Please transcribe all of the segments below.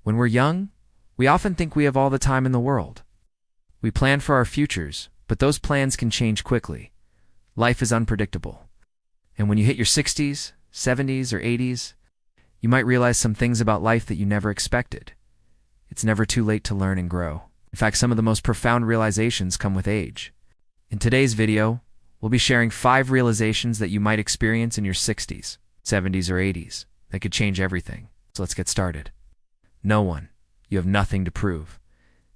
When we're young, we often think we have all the time in the world. We plan for our futures, but those plans can change quickly. Life is unpredictable. And when you hit your 60s, 70s, or 80s, you might realize some things about life that you never expected. It's never too late to learn and grow. In fact, some of the most profound realizations come with age. In today's video, we'll be sharing 5 realizations that you might experience in your 60s, 70s, or 80s that could change everything. So let's get started. No one. You have nothing to prove.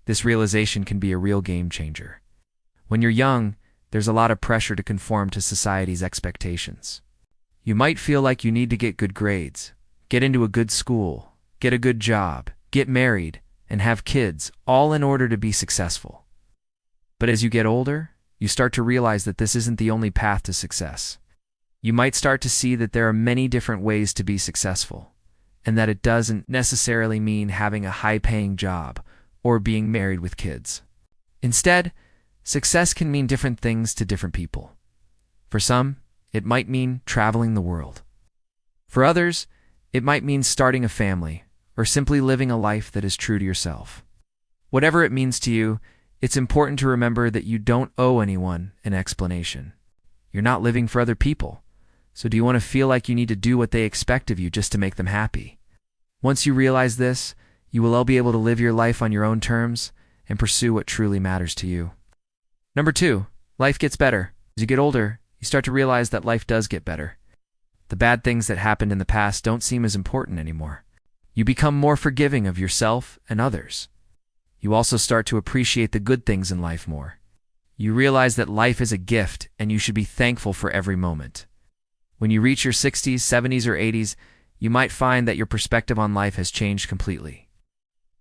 This realization can be a real game changer. When you're young, there's a lot of pressure to conform to society's expectations. You might feel like you need to get good grades, get into a good school, get a good job, get married, and have kids, all in order to be successful. But as you get older, you start to realize that this isn't the only path to success. You might start to see that there are many different ways to be successful, and that it doesn't necessarily mean having a high-paying job or being married with kids. Instead, success can mean different things to different people. For some, it might mean traveling the world. For others, it might mean starting a family or simply living a life that is true to yourself. Whatever it means to you, it's important to remember that you don't owe anyone an explanation. You're not living for other people. So do you want to feel like you need to do what they expect of you just to make them happy? Once you realize this, you will all be able to live your life on your own terms and pursue what truly matters to you. Number 2, life gets better. As you get older, you start to realize that life does get better. The bad things that happened in the past don't seem as important anymore. You become more forgiving of yourself and others. You also start to appreciate the good things in life more. You realize that life is a gift and you should be thankful for every moment. When you reach your 60s, 70s, or 80s, you might find that your perspective on life has changed completely.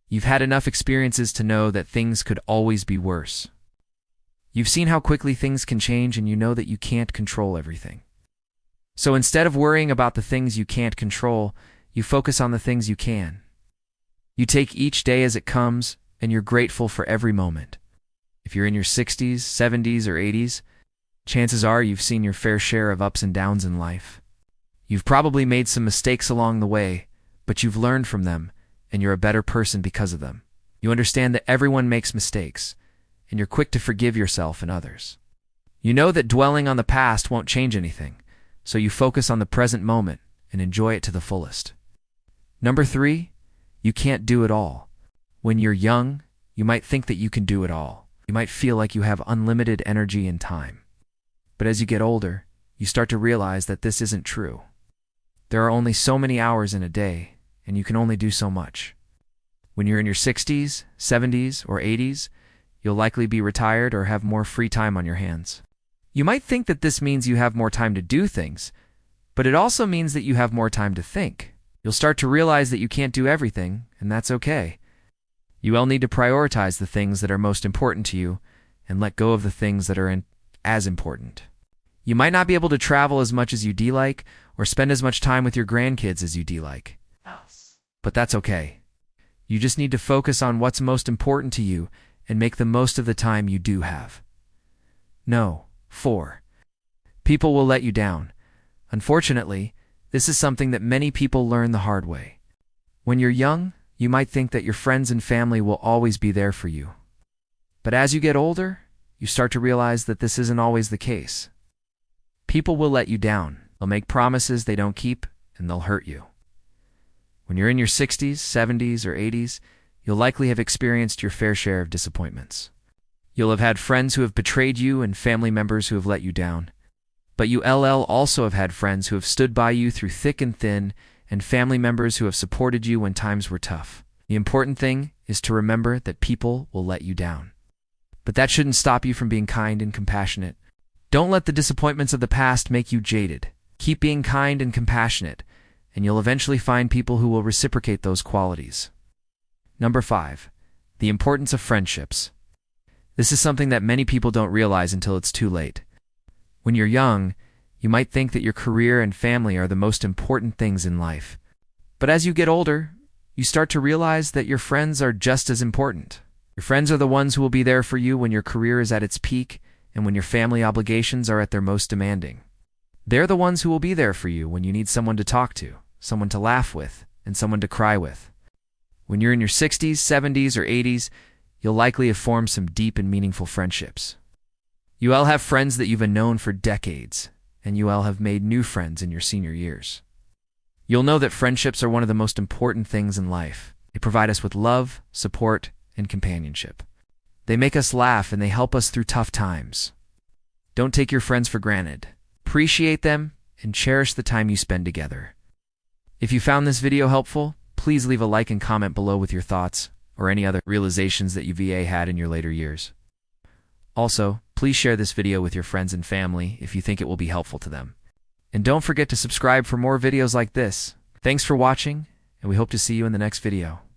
You've had enough experiences to know that things could always be worse. You've seen how quickly things can change and you know that you can't control everything. So instead of worrying about the things you can't control, you focus on the things you can. You take each day as it comes and you're grateful for every moment. If you're in your 60s, 70s, or 80s, chances are you've seen your fair share of ups and downs in life. You've probably made some mistakes along the way, but you've learned from them, and you're a better person because of them. You understand that everyone makes mistakes, and you're quick to forgive yourself and others. You know that dwelling on the past won't change anything, so you focus on the present moment and enjoy it to the fullest. Number 3, you can't do it all. When you're young, you might think that you can do it all. You might feel like you have unlimited energy and time. But as you get older, you start to realize that this isn't true. There are only so many hours in a day, and you can only do so much. When you're in your 60s, 70s, or 80s, you'll likely be retired or have more free time on your hands. You might think that this means you have more time to do things, but it also means that you have more time to think. You'll start to realize that you can't do everything, and that's okay. You will need to prioritize the things that are most important to you and let go of the things that aren't as important. You might not be able to travel as much as you'd like or spend as much time with your grandkids as you'd like. But that's okay. You just need to focus on what's most important to you and make the most of the time you do have. No. 4. People will let you down. Unfortunately, this is something that many people learn the hard way. When you're young, you might think that your friends and family will always be there for you. But as you get older, you start to realize that this isn't always the case. People will let you down. They'll make promises they don't keep, and they'll hurt you. When you're in your 60s, 70s, or 80s, you'll likely have experienced your fair share of disappointments. You'll have had friends who have betrayed you and family members who have let you down. But you also have had friends who have stood by you through thick and thin, and family members who have supported you when times were tough. The important thing is to remember that people will let you down. But that shouldn't stop you from being kind and compassionate. Don't let the disappointments of the past make you jaded. Keep being kind and compassionate, and you'll eventually find people who will reciprocate those qualities. Number 5, the importance of friendships. This is something that many people don't realize until it's too late. When you're young, you might think that your career and family are the most important things in life. But as you get older, you start to realize that your friends are just as important. Your friends are the ones who will be there for you when your career is at its peak and when your family obligations are at their most demanding. They're the ones who will be there for you when you need someone to talk to, someone to laugh with, and someone to cry with. When you're in your 60s, 70s, or 80s, you'll likely have formed some deep and meaningful friendships. You'll have friends that you've known for decades, and you'll have made new friends in your senior years. You'll know that friendships are one of the most important things in life. They provide us with love, support, and companionship. They make us laugh and they help us through tough times. Don't take your friends for granted. Appreciate them and cherish the time you spend together. If you found this video helpful, please leave a like and comment below with your thoughts or any other realizations that you've had in your later years. Also, please share this video with your friends and family if you think it will be helpful to them. And don't forget to subscribe for more videos like this. Thanks for watching, and we hope to see you in the next video.